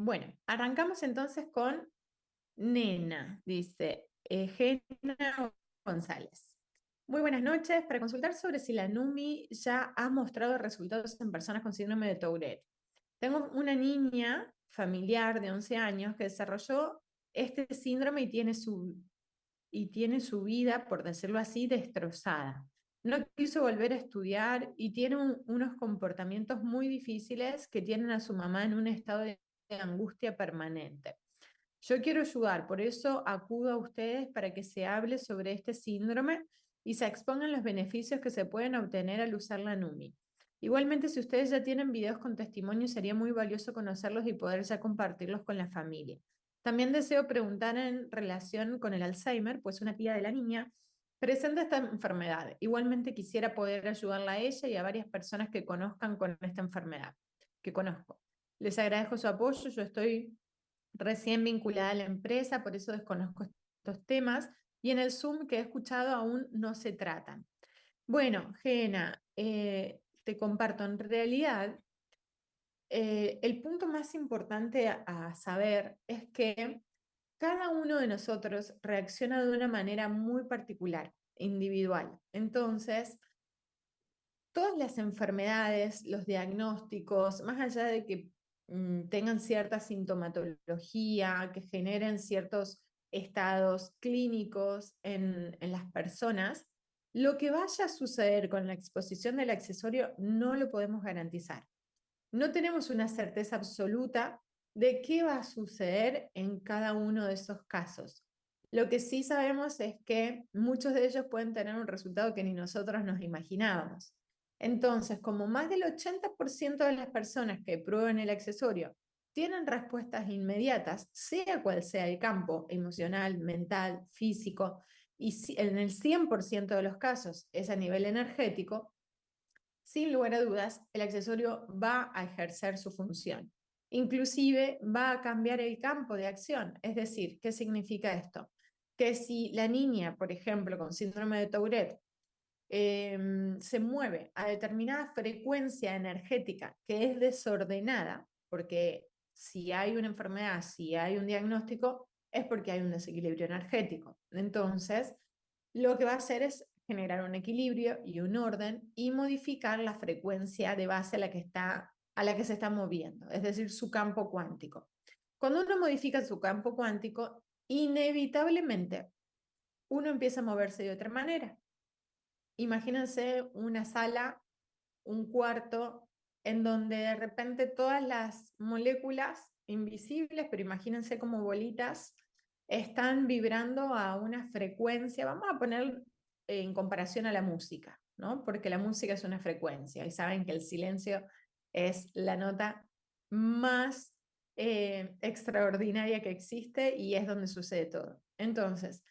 Bueno, arrancamos entonces con Nena, dice Gena González. Muy buenas noches. Para consultar sobre si la NUMI ya ha mostrado resultados en personas con síndrome de Tourette. Tengo una niña familiar de 11 años que desarrolló este síndrome y tiene su vida, por decirlo así, destrozada. No quiso volver a estudiar y tiene unos comportamientos muy difíciles que tienen a su mamá en un estado de angustia permanente. Yo quiero ayudar, por eso acudo a ustedes para que se hable sobre este síndrome y se expongan los beneficios que se pueden obtener al usar la NUMI. Igualmente, si ustedes ya tienen videos con testimonios, sería muy valioso conocerlos y poder ya compartirlos con la familia. También deseo preguntar en relación con el Alzheimer, pues una tía de la niña presenta esta enfermedad. Igualmente quisiera poder ayudarla a ella y a varias personas que conozcan con esta enfermedad, que conozco. Les agradezco su apoyo, yo estoy recién vinculada a la empresa, por eso desconozco estos temas, y en el Zoom que he escuchado aún no se tratan. Bueno, Gena, te comparto, en realidad, el punto más importante a saber es que cada uno de nosotros reacciona de una manera muy particular, individual. Entonces, todas las enfermedades, los diagnósticos, más allá de que tengan cierta sintomatología, que generen ciertos estados clínicos en las personas, lo que vaya a suceder con la exposición del accesorio no lo podemos garantizar. No tenemos una certeza absoluta de qué va a suceder en cada uno de esos casos. Lo que sí sabemos es que muchos de ellos pueden tener un resultado que ni nosotros nos imaginábamos. Entonces, como más del 80% de las personas que prueban el accesorio tienen respuestas inmediatas, sea cual sea el campo, emocional, mental, físico, y en el 100% de los casos es a nivel energético, sin lugar a dudas, el accesorio va a ejercer su función. Inclusive va a cambiar el campo de acción. Es decir, ¿qué significa esto? Que si la niña, por ejemplo, con síndrome de Tourette, se mueve a determinada frecuencia energética que es desordenada, porque si hay una enfermedad, si hay un diagnóstico, es porque hay un desequilibrio energético. Entonces, lo que va a hacer es generar un equilibrio y un orden y modificar la frecuencia de base a la que se está moviendo, es decir, su campo cuántico. Cuando uno modifica su campo cuántico, inevitablemente uno empieza a moverse de otra manera. Imagínense una sala, un cuarto, en donde de repente todas las moléculas invisibles, pero imagínense como bolitas, están vibrando a una frecuencia, vamos a poner en comparación a la música, ¿no? Porque la música es una frecuencia y saben que el silencio es la nota más extraordinaria que existe y es donde sucede todo. Entonces,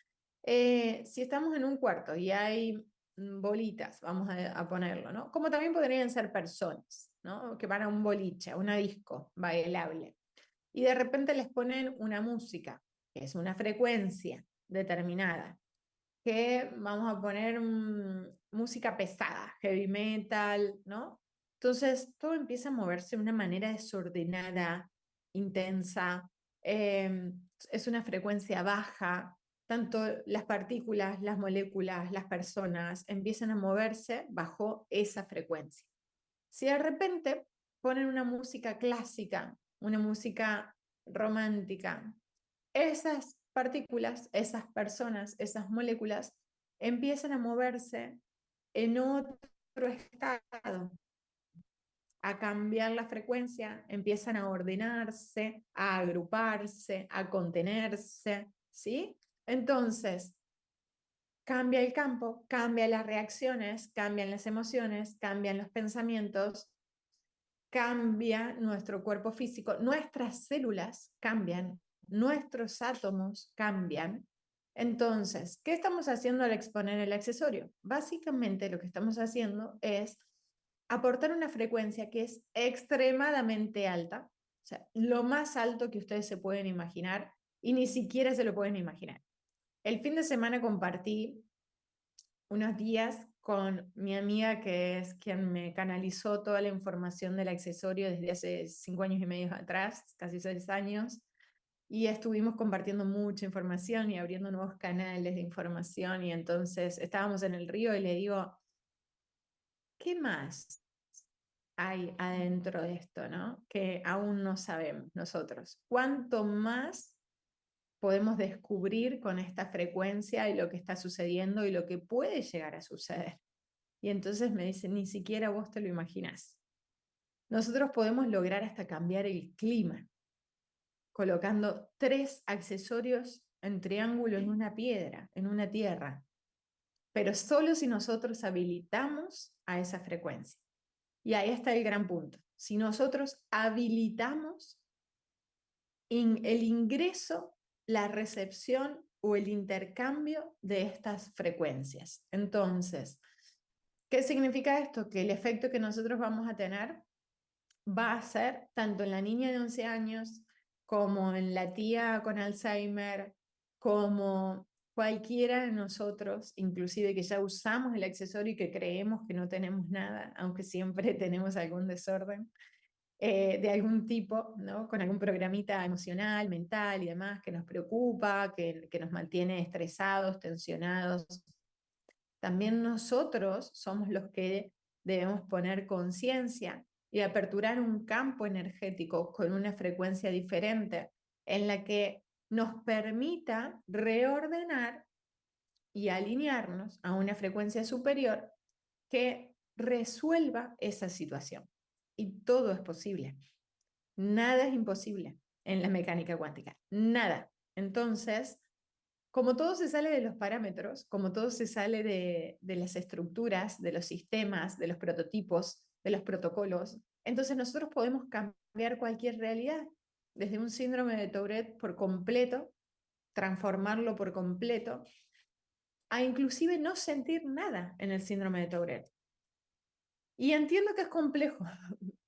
si estamos en un cuarto y hay bolitas, vamos a ponerlo, ¿no? Como también podrían ser personas, ¿no? Que van a un boliche, a una disco bailable, y de repente les ponen una música, que es una frecuencia determinada, que vamos a poner música pesada, heavy metal, ¿no? Entonces todo empieza a moverse de una manera desordenada, intensa, eh, es una frecuencia baja, tanto las partículas, las moléculas, las personas empiezan a moverse bajo esa frecuencia. Si de repente ponen una música clásica, una música romántica, esas partículas, esas personas, esas moléculas empiezan a moverse en otro estado, a cambiar la frecuencia, empiezan a ordenarse, a agruparse, a contenerse, ¿sí? Entonces, cambia el campo, cambia las reacciones, cambian las emociones, cambian los pensamientos, cambia nuestro cuerpo físico, nuestras células cambian, nuestros átomos cambian. Entonces, ¿qué estamos haciendo al exponer el accesorio? Básicamente lo que estamos haciendo es aportar una frecuencia que es extremadamente alta, o sea, lo más alto que ustedes se pueden imaginar y ni siquiera se lo pueden imaginar. El fin de semana compartí unos días con mi amiga, que es quien me canalizó toda la información del accesorio desde hace 5 años y medio atrás, casi 6 años, y estuvimos compartiendo mucha información y abriendo nuevos canales de información, y entonces estábamos en el río y le digo, ¿qué más hay adentro de esto, ¿no? Que aún no sabemos nosotros. ¿Cuánto más podemos descubrir con esta frecuencia y lo que está sucediendo y lo que puede llegar a suceder? Y entonces me dice, ni siquiera vos te lo imaginás. Nosotros podemos lograr hasta cambiar el clima, colocando 3 accesorios en triángulo en una piedra, en una tierra, pero solo si nosotros habilitamos a esa frecuencia. Y ahí está el gran punto. Si nosotros habilitamos el ingreso, la recepción o el intercambio de estas frecuencias. Entonces, ¿qué significa esto? Que el efecto que nosotros vamos a tener va a ser tanto en la niña de 11 años como en la tía con Alzheimer, como cualquiera de nosotros, inclusive que ya usamos el accesorio y que creemos que no tenemos nada, aunque siempre tenemos algún desorden de algún tipo, ¿no? Con algún programita emocional, mental y demás que nos preocupa, que nos mantiene estresados, tensionados. También nosotros somos los que debemos poner conciencia y aperturar un campo energético con una frecuencia diferente en la que nos permita reordenar y alinearnos a una frecuencia superior que resuelva esa situación. Y todo es posible. Nada es imposible en la mecánica cuántica. Nada. Entonces, como todo se sale de los parámetros, como todo se sale de las estructuras, de los sistemas, de los prototipos, de los protocolos, entonces nosotros podemos cambiar cualquier realidad, desde un síndrome de Tourette por completo, transformarlo por completo, a inclusive no sentir nada en el síndrome de Tourette. Y entiendo que es complejo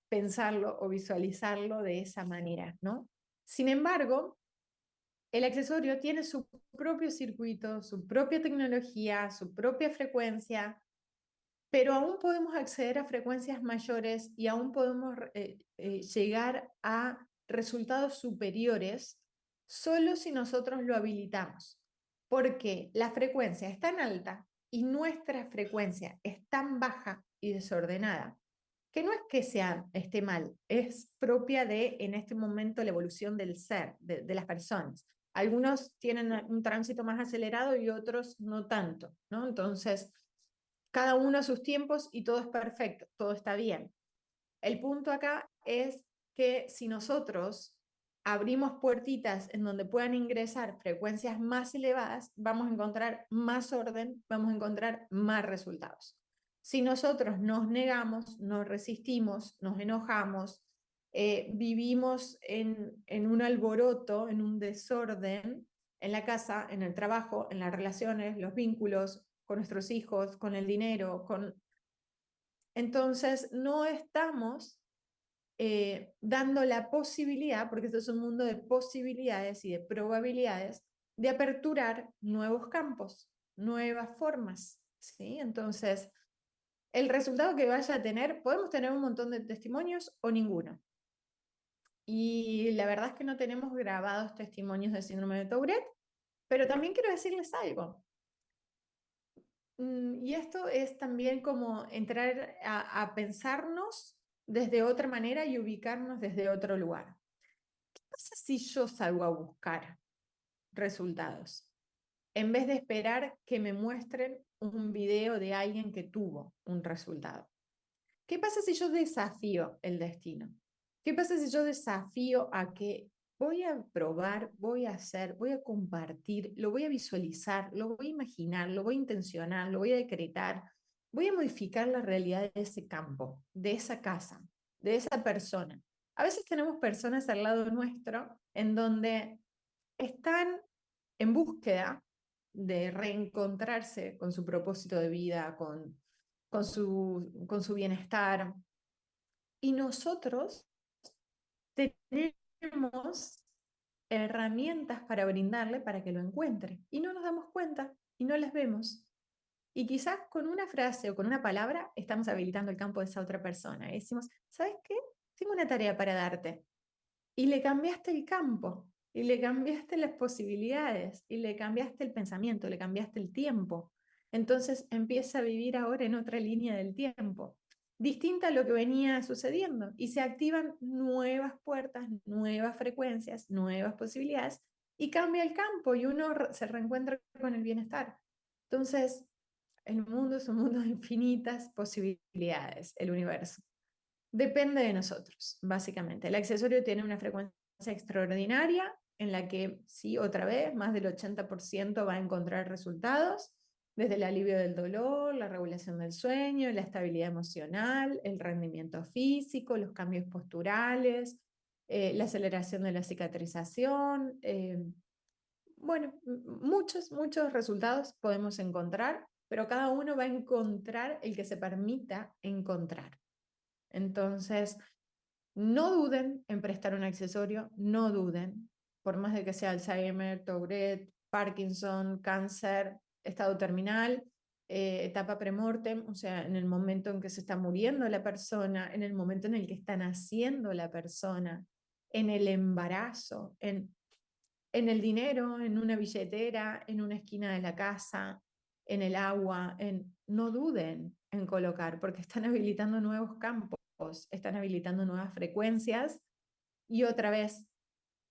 pensarlo o visualizarlo de esa manera, ¿no? Sin embargo, el accesorio tiene su propio circuito, su propia tecnología, su propia frecuencia, pero aún podemos acceder a frecuencias mayores y aún podemos llegar a resultados superiores solo si nosotros lo habilitamos, porque la frecuencia es tan alta y nuestra frecuencia es tan baja y desordenada que no es que esté mal, es propia de, en este momento, la evolución del ser, de las personas. Algunos tienen un tránsito más acelerado y otros no tanto, ¿no? Entonces, cada uno a sus tiempos y todo es perfecto, todo está bien. El punto acá es que si nosotros abrimos puertitas en donde puedan ingresar frecuencias más elevadas, vamos a encontrar más orden, vamos a encontrar más resultados. Si nosotros nos negamos, nos resistimos, nos enojamos, vivimos en un alboroto, en un desorden, en la casa, en el trabajo, en las relaciones, los vínculos con nuestros hijos, con el dinero, entonces no estamos dando la posibilidad, porque esto es un mundo de posibilidades y de probabilidades, de aperturar nuevos campos, nuevas formas, ¿sí? Entonces, el resultado que vaya a tener, podemos tener un montón de testimonios o ninguno. Y la verdad es que no tenemos grabados testimonios de síndrome de Tourette, pero también quiero decirles algo. Y esto es también como entrar a pensarnos desde otra manera y ubicarnos desde otro lugar. ¿Qué pasa si yo salgo a buscar resultados en vez de esperar que me muestren un video de alguien que tuvo un resultado? ¿Qué pasa si yo desafío el destino? ¿Qué pasa si yo desafío a que voy a probar, voy a hacer, voy a compartir, lo voy a visualizar, lo voy a imaginar, lo voy a intencionar, lo voy a decretar, voy a modificar la realidad de ese campo, de esa casa, de esa persona? A veces tenemos personas al lado nuestro en donde están en búsqueda de reencontrarse con su propósito de vida, con su bienestar. Y nosotros tenemos herramientas para brindarle para que lo encuentre. Y no nos damos cuenta y no las vemos. Y quizás con una frase o con una palabra estamos habilitando el campo de esa otra persona. Y decimos, ¿sabes qué? Tengo una tarea para darte. Y le cambiaste el campo, y le cambiaste las posibilidades, y le cambiaste el pensamiento, le cambiaste el tiempo. Entonces empieza a vivir ahora en otra línea del tiempo, distinta a lo que venía sucediendo, y se activan nuevas puertas, nuevas frecuencias, nuevas posibilidades, y cambia el campo, y uno se reencuentra con el bienestar. Entonces, el mundo es un mundo de infinitas posibilidades, el universo. Depende de nosotros, básicamente. El accesorio tiene una frecuencia extraordinaria en la que, sí, otra vez, más del 80% va a encontrar resultados, desde el alivio del dolor, la regulación del sueño, la estabilidad emocional, el rendimiento físico, los cambios posturales, la aceleración de la cicatrización. Bueno, muchos resultados podemos encontrar, pero cada uno va a encontrar el que se permita encontrar. Entonces, no duden en prestar un accesorio, no duden, por más de que sea Alzheimer, Tourette, Parkinson, cáncer, estado terminal, etapa premortem, o sea, en el momento en que se está muriendo la persona, en el momento en el que está naciendo la persona, en el embarazo, en el dinero, en una billetera, en una esquina de la casa, en el agua, no duden en colocar, porque están habilitando nuevos campos, están habilitando nuevas frecuencias y otra vez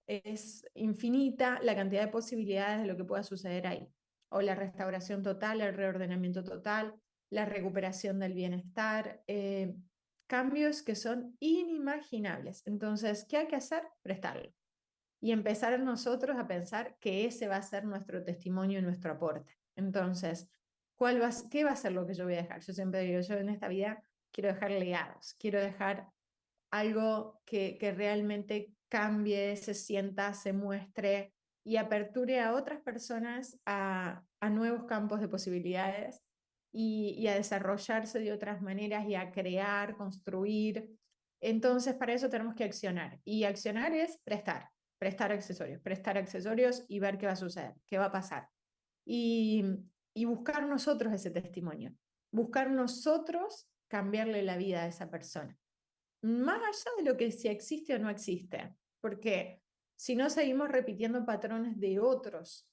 es infinita la cantidad de posibilidades de lo que pueda suceder ahí. O la restauración total, el reordenamiento total, la recuperación del bienestar, cambios que son inimaginables. Entonces, ¿qué hay que hacer? Prestarlo y empezar nosotros a pensar que ese va a ser nuestro testimonio y nuestro aporte. Entonces, ¿qué va a ser lo que yo voy a dejar? Yo siempre digo, yo en esta vida quiero dejar legados, quiero dejar algo que realmente cambie, se sienta, se muestre y aperture a otras personas a nuevos campos de posibilidades y a desarrollarse de otras maneras y a crear, construir. Entonces, para eso tenemos que accionar. Y accionar es prestar accesorios y ver qué va a suceder, qué va a pasar. Y, y buscar nosotros ese testimonio, buscar nosotros cambiarle la vida a esa persona más allá de lo que si existe o no existe, porque si no seguimos repitiendo patrones de otros,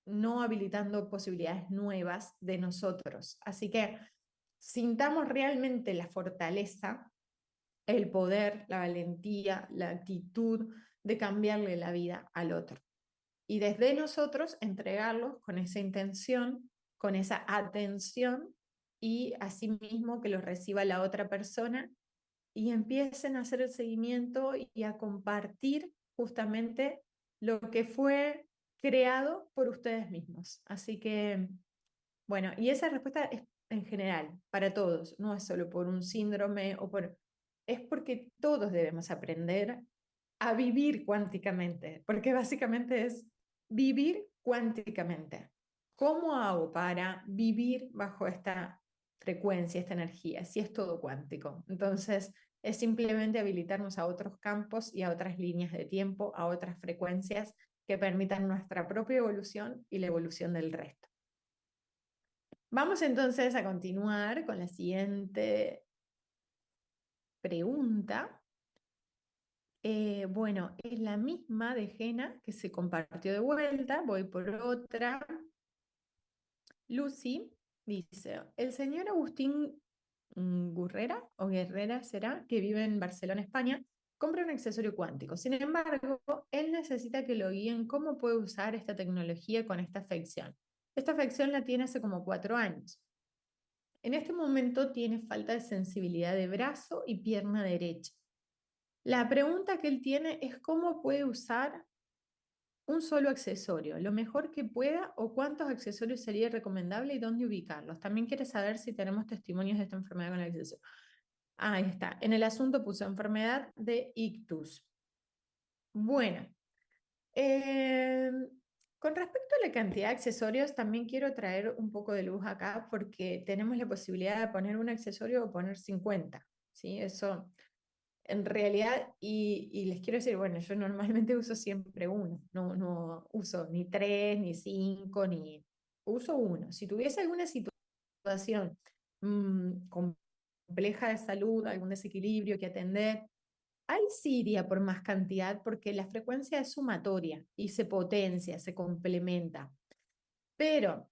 no habilitando posibilidades nuevas de nosotros. Así que sintamos realmente la fortaleza, el poder, la valentía, la actitud de cambiarle la vida al otro. Y desde nosotros entregarlos con esa intención, con esa atención y asimismo que los reciba la otra persona y empiecen a hacer el seguimiento y a compartir justamente lo que fue creado por ustedes mismos. Así que, bueno, y esa respuesta es en general, para todos, no es solo por un síndrome o por... Es porque todos debemos aprender a vivir cuánticamente, porque básicamente es vivir cuánticamente. ¿Cómo hago para vivir bajo esta frecuencia, esta energía, si es todo cuántico? Entonces, es simplemente habilitarnos a otros campos y a otras líneas de tiempo, a otras frecuencias que permitan nuestra propia evolución y la evolución del resto. Vamos entonces a continuar con la siguiente pregunta. Bueno, es la misma de Jena que se compartió de vuelta. Voy por otra. Lucy dice, el señor Agustín Gurrera o Guerrera será, que vive en Barcelona, España, compra un accesorio cuántico. Sin embargo, él necesita que lo guíen cómo puede usar esta tecnología con esta afección. Esta afección la tiene hace como 4 años. En este momento tiene falta de sensibilidad de brazo y pierna derecha. La pregunta que él tiene es cómo puede usar un solo accesorio, lo mejor que pueda o cuántos accesorios sería recomendable y dónde ubicarlos. También quiere saber si tenemos testimonios de esta enfermedad con el accesorio. Ahí está. En el asunto puso enfermedad de ictus. Bueno, eh, con respecto a la cantidad de accesorios, también quiero traer un poco de luz acá porque tenemos la posibilidad de poner un accesorio o poner 50. ¿Sí? Eso en realidad, y les quiero decir, bueno, yo normalmente uso siempre uno, no uso ni 3, ni 5, ni uso uno. Si tuviese alguna situación situación compleja de salud, algún desequilibrio que atender, ahí sí iría por más cantidad porque la frecuencia es sumatoria y se potencia, se complementa. Pero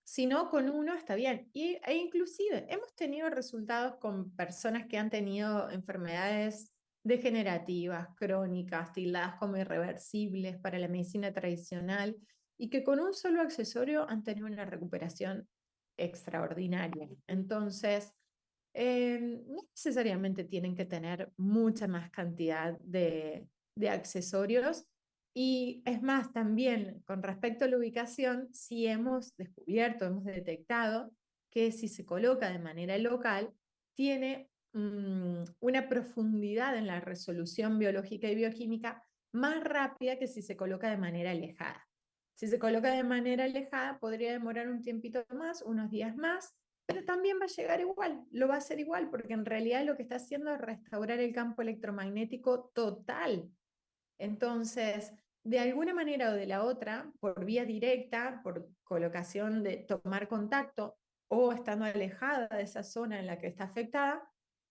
si no, con uno está bien. E inclusive hemos tenido resultados con personas que han tenido enfermedades degenerativas, crónicas, tildadas como irreversibles para la medicina tradicional y que con un solo accesorio han tenido una recuperación extraordinaria. Entonces, no necesariamente tienen que tener mucha más cantidad de accesorios. Y es más, también con respecto a la ubicación, sí hemos descubierto, hemos detectado que si se coloca de manera local, tiene una profundidad en la resolución biológica y bioquímica más rápida que si se coloca de manera alejada. Si se coloca de manera alejada, podría demorar un tiempito más, unos días más, pero también va a llegar igual, lo va a hacer igual, porque en realidad lo que está haciendo es restaurar el campo electromagnético total. Entonces, de alguna manera o de la otra, por vía directa, por colocación de tomar contacto o estando alejada de esa zona en la que está afectada,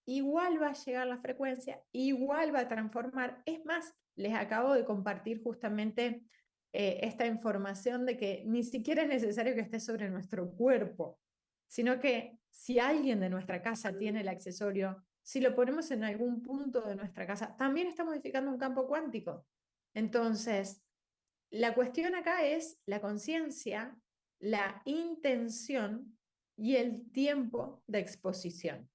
igual va a llegar la frecuencia, igual va a transformar. Es más, les acabo de compartir justamente esta información de que ni siquiera es necesario que esté sobre nuestro cuerpo, sino que si alguien de nuestra casa tiene el accesorio, si lo ponemos en algún punto de nuestra casa, también está modificando un campo cuántico. Entonces, la cuestión acá es la conciencia, la intención y el tiempo de exposición.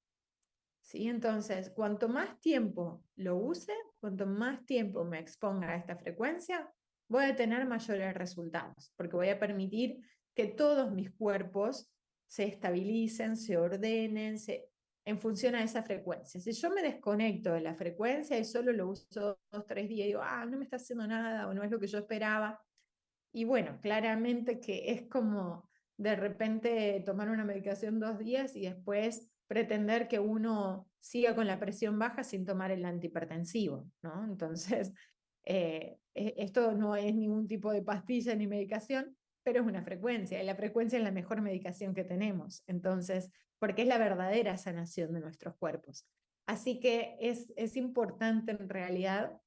¿Sí? Entonces, cuanto más tiempo lo use, cuanto más tiempo me exponga a esta frecuencia, voy a tener mayores resultados, porque voy a permitir que todos mis cuerpos se estabilicen, se ordenen, en función a esa frecuencia. Si yo me desconecto de la frecuencia y solo lo uso 2, 3 días y digo, no me está haciendo nada o no es lo que yo esperaba, y bueno, claramente que es como de repente tomar una medicación 2 días y después pretender que uno siga con la presión baja sin tomar el antihipertensivo, ¿no? Entonces, esto no es ningún tipo de pastilla ni medicación, pero es una frecuencia, y la frecuencia es la mejor medicación que tenemos. Entonces, porque es la verdadera sanación de nuestros cuerpos. Así que es importante en realidad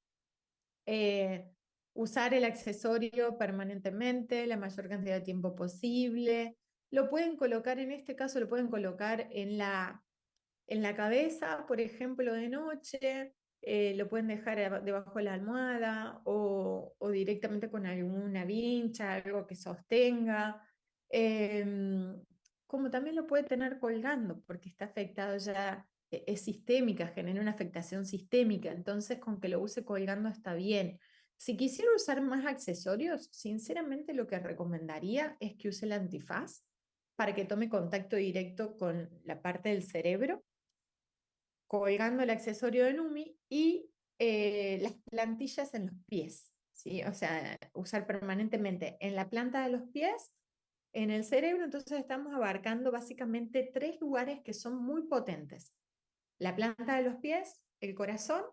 eh, usar el accesorio permanentemente, la mayor cantidad de tiempo posible. Lo pueden colocar, en este caso, lo pueden colocar en la cabeza, por ejemplo, de noche, lo pueden dejar debajo de la almohada o directamente con alguna vincha, algo que sostenga. Como también lo puede tener colgando, porque está afectado ya, es sistémica, genera una afectación sistémica, entonces con que lo use colgando está bien. Si quisiera usar más accesorios, sinceramente lo que recomendaría es que use el antifaz para que tome contacto directo con la parte del cerebro colgando el accesorio de Numi y las plantillas en los pies, ¿sí? O sea, usar permanentemente en la planta de los pies, en el cerebro, entonces estamos abarcando básicamente 3 lugares que son muy potentes. La planta de los pies, el corazón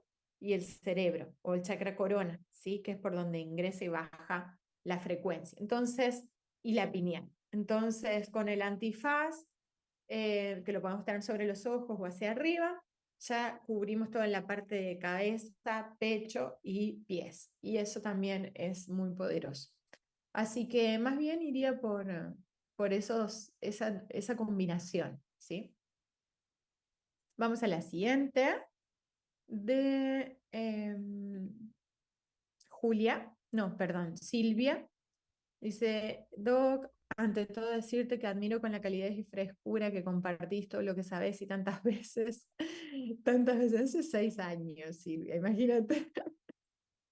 y el cerebro o el chakra corona, ¿sí? Que es por donde ingresa y baja la frecuencia. Entonces, y la pineal. Entonces, con el antifaz, que lo podemos tener sobre los ojos o hacia arriba, ya cubrimos toda la parte de cabeza, pecho y pies. Y eso también es muy poderoso. Así que más bien iría por esa combinación, ¿sí? Vamos a la siguiente, de Julia, no, perdón, Silvia. Dice, Doc, ante todo decirte que admiro con la calidez y frescura que compartís todo lo que sabés y tantas veces, hace 6 años, Silvia, imagínate.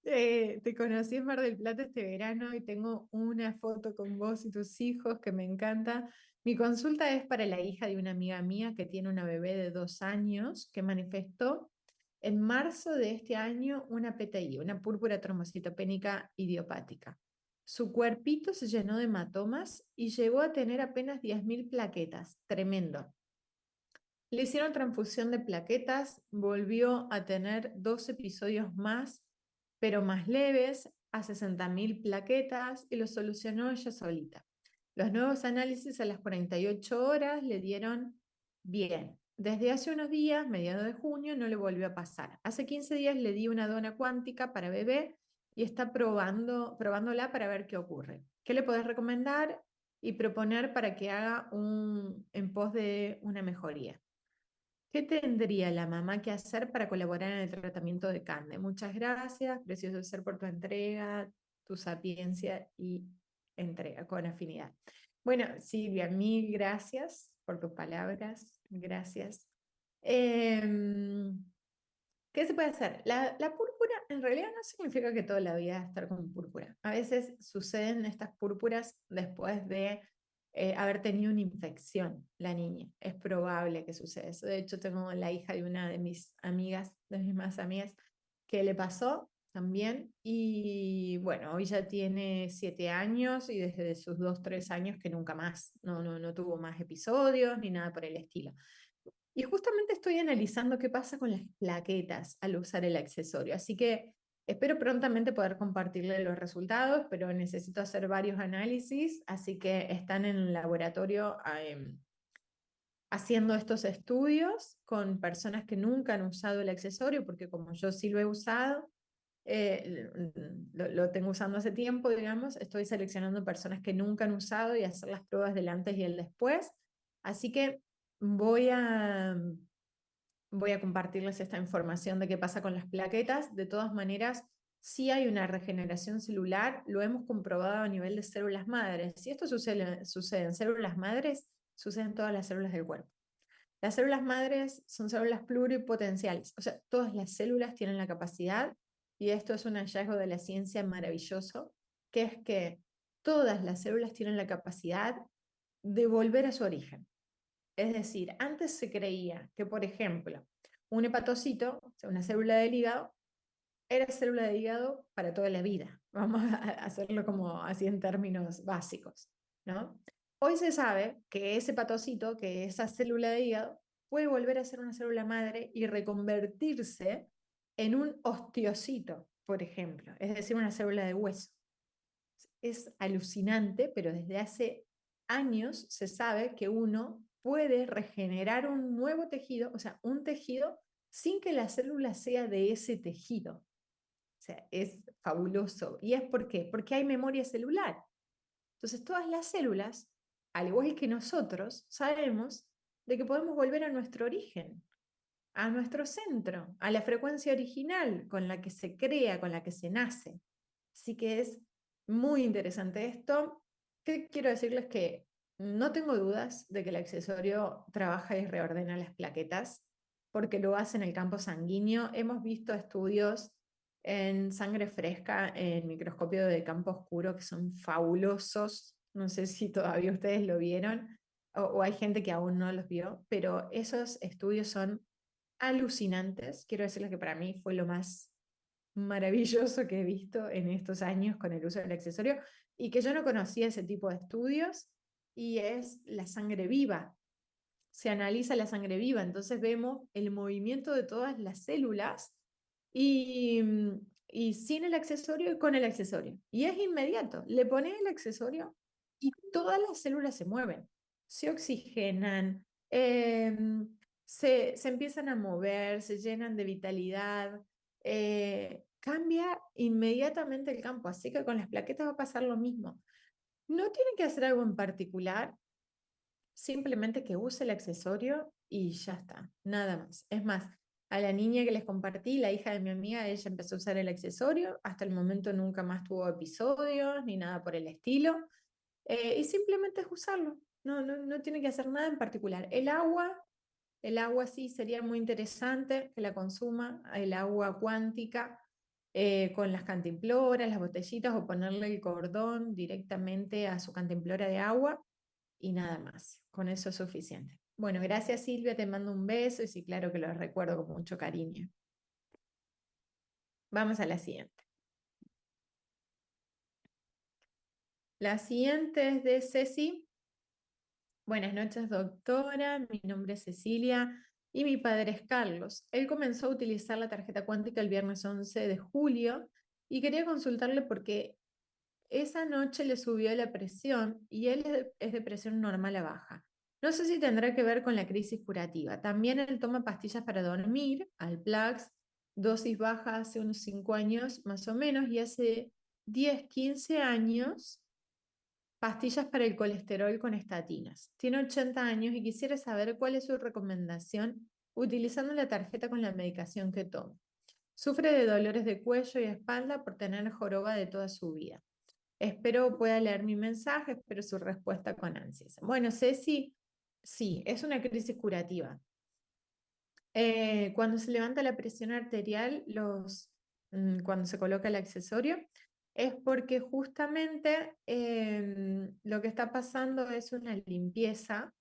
Te conocí en Mar del Plata este verano y tengo una foto con vos y tus hijos que me encanta. Mi consulta es para la hija de una amiga mía que tiene una bebé de 2 años que manifestó en marzo de este año una PTI, una púrpura trombocitopénica idiopática. Su cuerpito se llenó de hematomas y llegó a tener apenas 10.000 plaquetas. Tremendo. Le hicieron transfusión de plaquetas, volvió a tener 2 episodios más, pero más leves, a 60.000 plaquetas y lo solucionó ella solita. Los nuevos análisis a las 48 horas le dieron bien. Desde hace unos días, mediados de junio, no le volvió a pasar. Hace 15 días le di una dona cuántica para bebé y está probándola para ver qué ocurre. ¿Qué le podés recomendar y proponer para que haga en pos de una mejoría? ¿Qué tendría la mamá que hacer para colaborar en el tratamiento de Cande? Muchas gracias, precioso ser por tu entrega, tu sapiencia y entrega con afinidad. Bueno, Silvia, mil gracias por tus palabras, gracias. Em, ¿Qué se puede hacer? La púrpura en realidad no significa que toda la vida va a estar con púrpura. A veces suceden estas púrpuras después de haber tenido una infección la niña. Es probable que suceda eso. De hecho, tengo la hija de una de mis amigas, de mis más amigas, que le pasó también. Y bueno, hoy ya tiene 7 años y desde sus 2, 3 años que nunca más, no tuvo más episodios ni nada por el estilo. Y justamente estoy analizando qué pasa con las plaquetas al usar el accesorio, así que espero prontamente poder compartirle los resultados, pero necesito hacer varios análisis, así que están en el laboratorio haciendo estos estudios con personas que nunca han usado el accesorio, porque como yo sí lo he usado, lo tengo usando hace tiempo, digamos, estoy seleccionando personas que nunca han usado y hacer las pruebas del antes y el después, así que voy a voy a compartirles esta información de qué pasa con las plaquetas. De todas maneras, sí hay una regeneración celular, lo hemos comprobado a nivel de células madres. Si esto sucede en células madres, sucede en todas las células del cuerpo. Las células madres son células pluripotenciales, o sea, todas las células tienen la capacidad, y esto es un hallazgo de la ciencia maravilloso, que es que todas las células tienen la capacidad de volver a su origen. Es decir, antes se creía que, por ejemplo, un hepatocito, o sea, una célula del hígado, era célula de hígado para toda la vida. Vamos a hacerlo como así en términos básicos, ¿no? Hoy se sabe que ese hepatocito, que esa célula de hígado, puede volver a ser una célula madre y reconvertirse en un osteocito, por ejemplo, es decir, una célula de hueso. Es alucinante, pero desde hace años se sabe que uno puede regenerar un nuevo tejido, o sea, un tejido sin que la célula sea de ese tejido. O sea, es fabuloso. ¿Y es por qué? Porque hay memoria celular. Entonces, todas las células, al igual que nosotros, sabemos de que podemos volver a nuestro origen, a nuestro centro, a la frecuencia original con la que se crea, con la que se nace. Así que es muy interesante esto. ¿Qué quiero decirles? Que no tengo dudas de que el accesorio trabaja y reordena las plaquetas, porque lo hace en el campo sanguíneo. Hemos visto estudios en sangre fresca, en microscopio de campo oscuro, que son fabulosos. No sé si todavía ustedes lo vieron o hay gente que aún no los vio, pero esos estudios son alucinantes. Quiero decirles que para mí fue lo más maravilloso que he visto en estos años con el uso del accesorio y que yo no conocía ese tipo de estudios, y es la sangre viva. Se analiza la sangre viva, entonces vemos el movimiento de todas las células y, y sin el accesorio y con el accesorio. Y es inmediato, le pones el accesorio y todas las células se mueven, se oxigenan, se empiezan a mover, se llenan de vitalidad, cambia inmediatamente el campo, así que con las plaquetas va a pasar lo mismo. No tienen que hacer algo en particular, simplemente que use el accesorio y ya está, nada más. Es más, a la niña que les compartí, la hija de mi amiga, ella empezó a usar el accesorio, hasta el momento nunca más tuvo episodios ni nada por el estilo, y simplemente es usarlo, no tiene que hacer nada en particular. El agua sí sería muy interesante que la consuma, el agua cuántica, con las cantimploras, las botellitas, o ponerle el cordón directamente a su cantimplora de agua y nada más. Con eso es suficiente. Bueno, gracias Silvia, te mando un beso y sí, claro que lo recuerdo con mucho cariño. Vamos a la siguiente. La siguiente es de Ceci. Buenas noches, doctora. Mi nombre es Cecilia y mi padre es Carlos. Él comenzó a utilizar la tarjeta cuántica el viernes 11 de julio y quería consultarle porque esa noche le subió la presión y él es de presión normal a baja. No sé si tendrá que ver con la crisis curativa. También él toma pastillas para dormir, Alplax, dosis baja hace unos 5 años más o menos, y hace 10, 15 años pastillas para el colesterol con estatinas. Tiene 80 años y quisiera saber cuál es su recomendación utilizando la tarjeta con la medicación que toma. Sufre de dolores de cuello y espalda por tener joroba de toda su vida. Espero pueda leer mi mensaje, espero su respuesta con ansias. Bueno, Ceci, sí, es una crisis curativa. Cuando se levanta la presión arterial, cuando se coloca el accesorio, es porque justamente lo que está pasando es una limpieza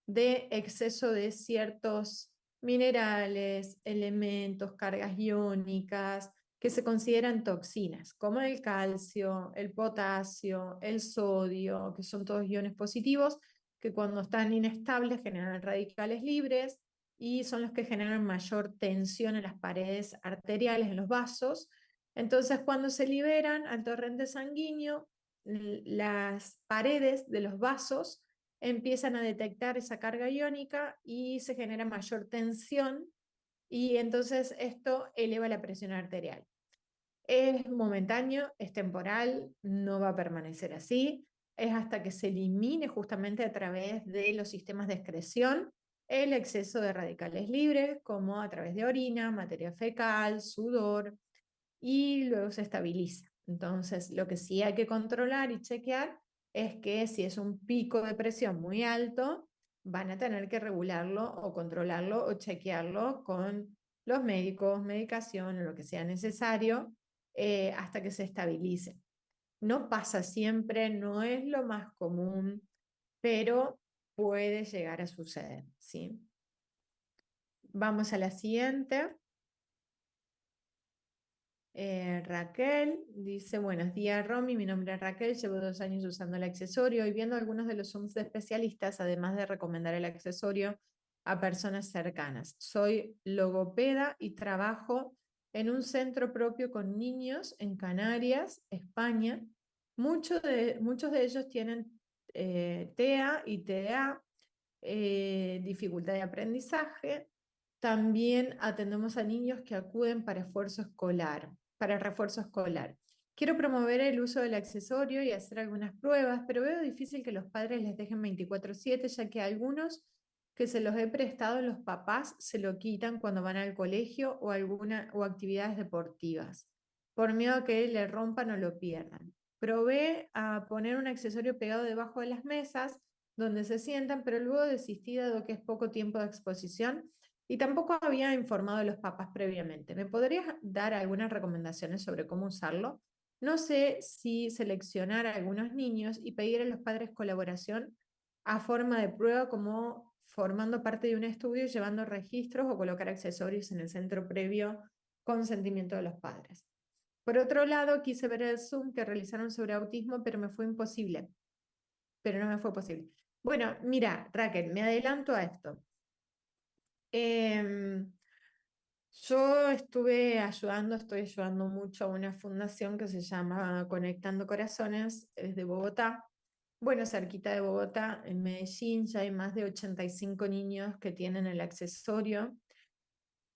de exceso de ciertos minerales, elementos, cargas iónicas que se consideran toxinas, como el calcio, el potasio, el sodio, que son todos iones positivos, que cuando están inestables generan radicales libres y son los que generan mayor tensión en las paredes arteriales, en los vasos. Entonces, cuando se liberan al torrente sanguíneo, las paredes de los vasos empiezan a detectar esa carga iónica y se genera mayor tensión y entonces esto eleva la presión arterial. Es momentáneo, es temporal, no va a permanecer así, es hasta que se elimine justamente a través de los sistemas de excreción el exceso de radicales libres, como a través de orina, materia fecal, sudor, y luego se estabiliza. Entonces, lo que sí hay que controlar y chequear es que si es un pico de presión muy alto, van a tener que regularlo o controlarlo o chequearlo con los médicos, medicación o lo que sea necesario hasta que se estabilice. No pasa siempre, no es lo más común, pero puede llegar a suceder, ¿sí? Vamos a la siguiente. Raquel dice, buenos días Romy, mi nombre es Raquel, llevo 2 años usando el accesorio y viendo algunos de los Zooms de especialistas, además de recomendar el accesorio a personas cercanas. Soy logopeda y trabajo en un centro propio con niños en Canarias, España. Muchos de ellos tienen TEA y TDA, dificultad de aprendizaje. También atendemos a niños que acuden para refuerzo escolar. Quiero promover el uso del accesorio y hacer algunas pruebas, pero veo difícil que los padres les dejen 24/7, ya que algunos que se los he prestado, los papás se lo quitan cuando van al colegio o actividades deportivas, por miedo a que le rompan o lo pierdan. Probé a poner un accesorio pegado debajo de las mesas donde se sientan, pero luego desistí dado que es poco tiempo de exposición y tampoco había informado a los papás previamente. ¿Me podrías dar algunas recomendaciones sobre cómo usarlo? No sé si seleccionar a algunos niños y pedir a los padres colaboración a forma de prueba, como formando parte de un estudio, llevando registros o colocar accesorios en el centro previo consentimiento de los padres. Por otro lado, quise ver el Zoom que realizaron sobre autismo, pero me fue imposible. Pero no me fue posible. Bueno, mira, Raquel, me adelanto a esto. Em, yo estoy ayudando mucho a una fundación que se llama Conectando Corazones, es de Bogotá. Bueno, cerquita de Bogotá, en Medellín, ya hay más de 85 niños que tienen el accesorio.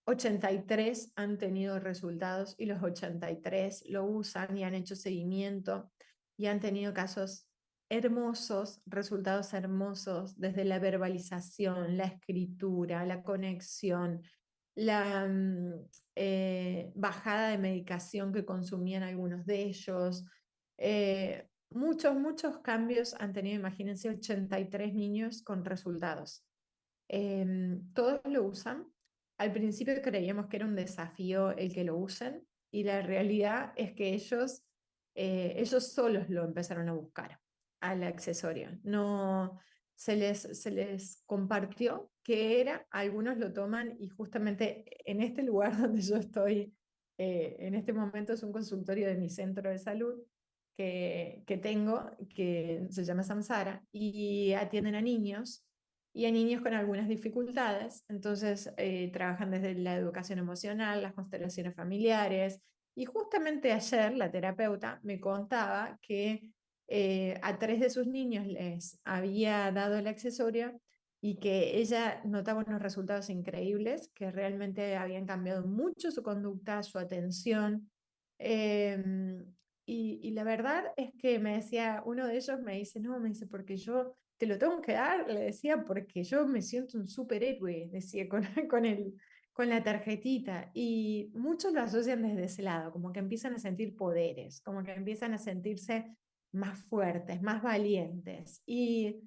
83 han tenido resultados y los 83 lo usan y han hecho seguimiento y han tenido casos hermosos, resultados hermosos desde la verbalización, la escritura, la conexión, la bajada de medicación que consumían algunos de ellos. Muchos cambios han tenido, imagínense, 83 niños con resultados. Todos lo usan. Al principio creíamos que era un desafío el que lo usen y la realidad es que ellos solos lo empezaron a buscar al accesorio. No se les compartió qué era, algunos lo toman y justamente en este lugar donde yo estoy, en este momento es un consultorio de mi centro de salud que tengo, que se llama Samsara, y atienden a niños y a niños con algunas dificultades. Entonces, trabajan desde la educación emocional, las constelaciones familiares, Y justamente ayer la terapeuta me contaba que a 3 de sus niños les había dado el accesorio y que ella notaba unos resultados increíbles, que realmente habían cambiado mucho su conducta, su atención. em, y la verdad es que me decía, uno de ellos me dice, no, me dice, porque yo te lo tengo que dar, le decía, porque yo me siento un superhéroe, decía, con la tarjetita. Y muchos lo asocian desde ese lado, como que empiezan a sentir poderes, como que empiezan a sentirse más fuertes, más valientes. Y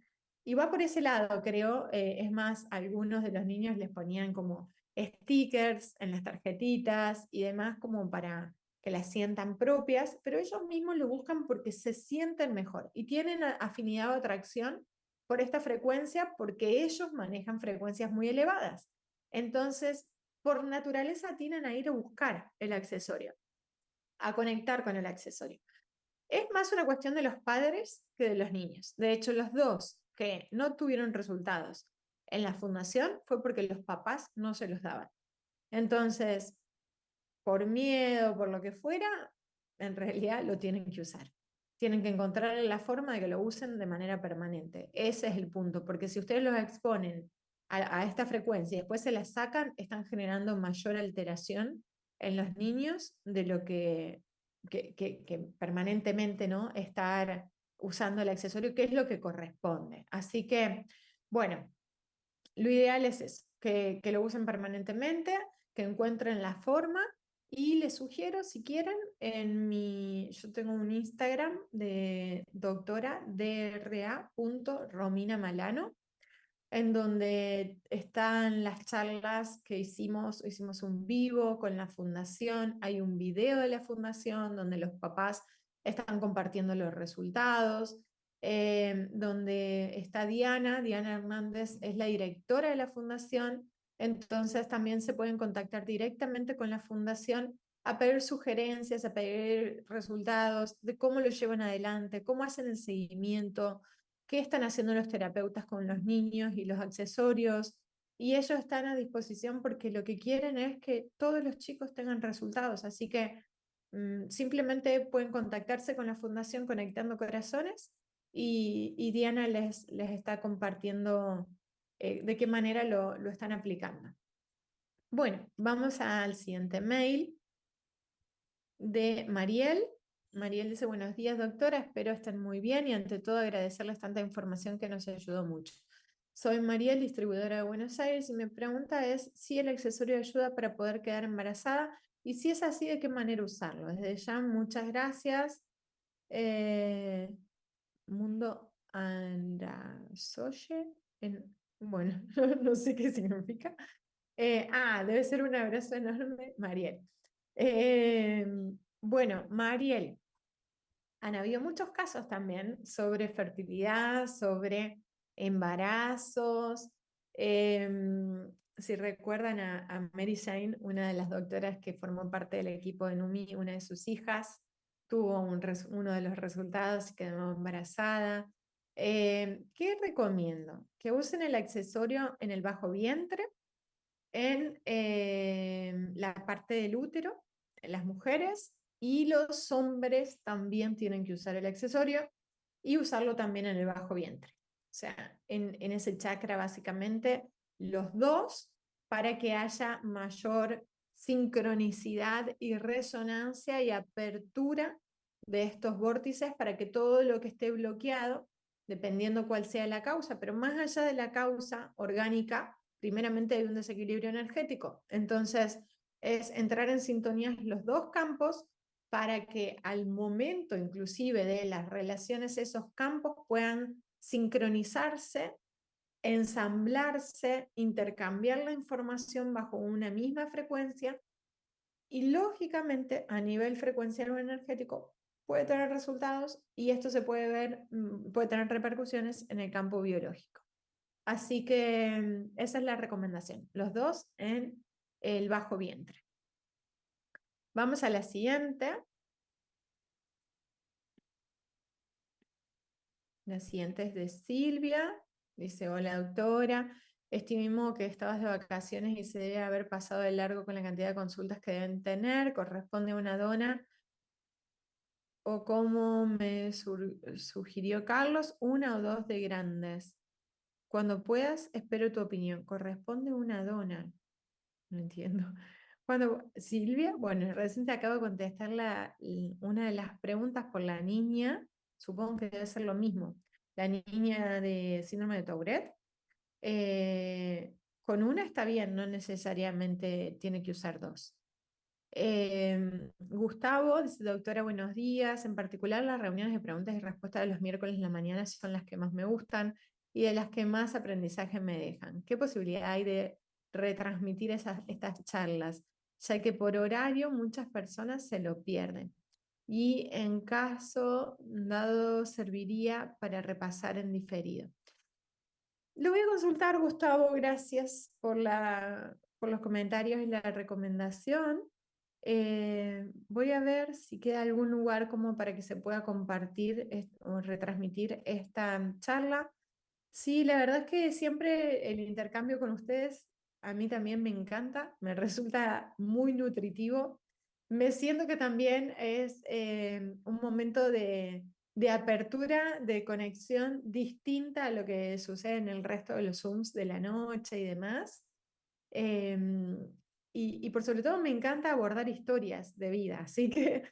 va por ese lado, creo. Es más, algunos de los niños les ponían como stickers en las tarjetitas y demás como para que las sientan propias, pero ellos mismos lo buscan porque se sienten mejor y tienen afinidad o atracción por esta frecuencia porque ellos manejan frecuencias muy elevadas. Entonces, por naturaleza tienden a ir a buscar el accesorio, a conectar con el accesorio. Es más una cuestión de los padres que de los niños. De hecho, los dos que no tuvieron resultados en la fundación fue porque los papás no se los daban. Entonces, por miedo, por lo que fuera, en realidad lo tienen que usar. Tienen que encontrar la forma de que lo usen de manera permanente. Ese es el punto, porque si ustedes los exponen a esta frecuencia y después se la sacan, están generando mayor alteración en los niños de lo que permanentemente, ¿no? Estar usando el accesorio, que es lo que corresponde. Así que, bueno, lo ideal es eso, que lo usen permanentemente, que encuentren la forma y les sugiero, si quieren, yo tengo un Instagram de doctora DRA.Romina Malano, en donde están las charlas que hicimos un vivo con la fundación, hay un video de la fundación donde los papás están compartiendo los resultados, donde está Diana Hernández es la directora de la fundación, entonces también se pueden contactar directamente con la fundación a pedir sugerencias, a pedir resultados de cómo lo llevan adelante, cómo hacen el seguimiento, qué están haciendo los terapeutas con los niños y los accesorios. Y ellos están a disposición porque lo que quieren es que todos los chicos tengan resultados. Así que simplemente pueden contactarse con la Fundación Conectando Corazones y Diana les está compartiendo de qué manera lo están aplicando. Bueno, vamos al siguiente mail de Mariel. Mariel dice, buenos días, doctora, espero estén muy bien y ante todo agradecerles tanta información que nos ayudó mucho. Soy Mariel, distribuidora de Buenos Aires, y mi pregunta es si el accesorio ayuda para poder quedar embarazada y si es así, ¿de qué manera usarlo? Desde ya, muchas gracias. Eh, Mundo Andasoye, bueno, no sé qué significa. Debe ser un abrazo enorme, Mariel. Eh, bueno, Mariel, han habido muchos casos también sobre fertilidad, sobre embarazos. Si recuerdan a Mary Jane, una de las doctoras que formó parte del equipo de NUMI, una de sus hijas tuvo uno de los resultados y quedó embarazada. ¿Qué recomiendo? Que usen el accesorio en el bajo vientre, en la parte del útero, las mujeres, y los hombres también tienen que usar el accesorio y usarlo también en el bajo vientre. O sea, en ese chakra básicamente los dos para que haya mayor sincronicidad y resonancia y apertura de estos vórtices para que todo lo que esté bloqueado, dependiendo cuál sea la causa, pero más allá de la causa orgánica, primeramente hay un desequilibrio energético. Entonces, es entrar en sintonía los dos campos para que al momento inclusive de las relaciones esos campos puedan sincronizarse, ensamblarse, intercambiar la información bajo una misma frecuencia y lógicamente a nivel frecuencial o energético puede tener resultados y esto se puede ver, puede tener repercusiones en el campo biológico. Así que esa es la recomendación, los dos en el bajo vientre. Vamos a la siguiente. La siguiente es de Silvia. Dice, hola doctora, Estimo que estabas de vacaciones y se debe haber pasado de largo con la cantidad de consultas que deben tener. Corresponde a una dona o como me sugirió Carlos, una o dos de grandes. Cuando puedas, espero tu opinión. Corresponde a una dona. No entiendo. Cuando Silvia, bueno, recién te acabo de contestar una de las preguntas por la niña, supongo que debe ser lo mismo. La niña de síndrome de Tourette. eh, con una está bien, no necesariamente tiene que usar dos. Gustavo dice, doctora, buenos días. En particular, las reuniones de preguntas y respuestas de los miércoles en la mañana son las que más me gustan y de las que más aprendizaje me dejan. ¿Qué posibilidad hay de retransmitir estas charlas? Ya que por horario muchas personas se lo pierden. Y en caso dado, serviría para repasar en diferido. Lo voy a consultar, Gustavo, gracias por los comentarios y la recomendación. Voy a ver si queda algún lugar como para que se pueda compartir o retransmitir esta charla. Sí, la verdad es que siempre el intercambio con ustedes a mí también me encanta, me resulta muy nutritivo. Me siento que también es un momento de apertura, de conexión distinta a lo que sucede en el resto de los Zooms de la noche y demás. Em, y por sobre todo me encanta abordar historias de vida, así que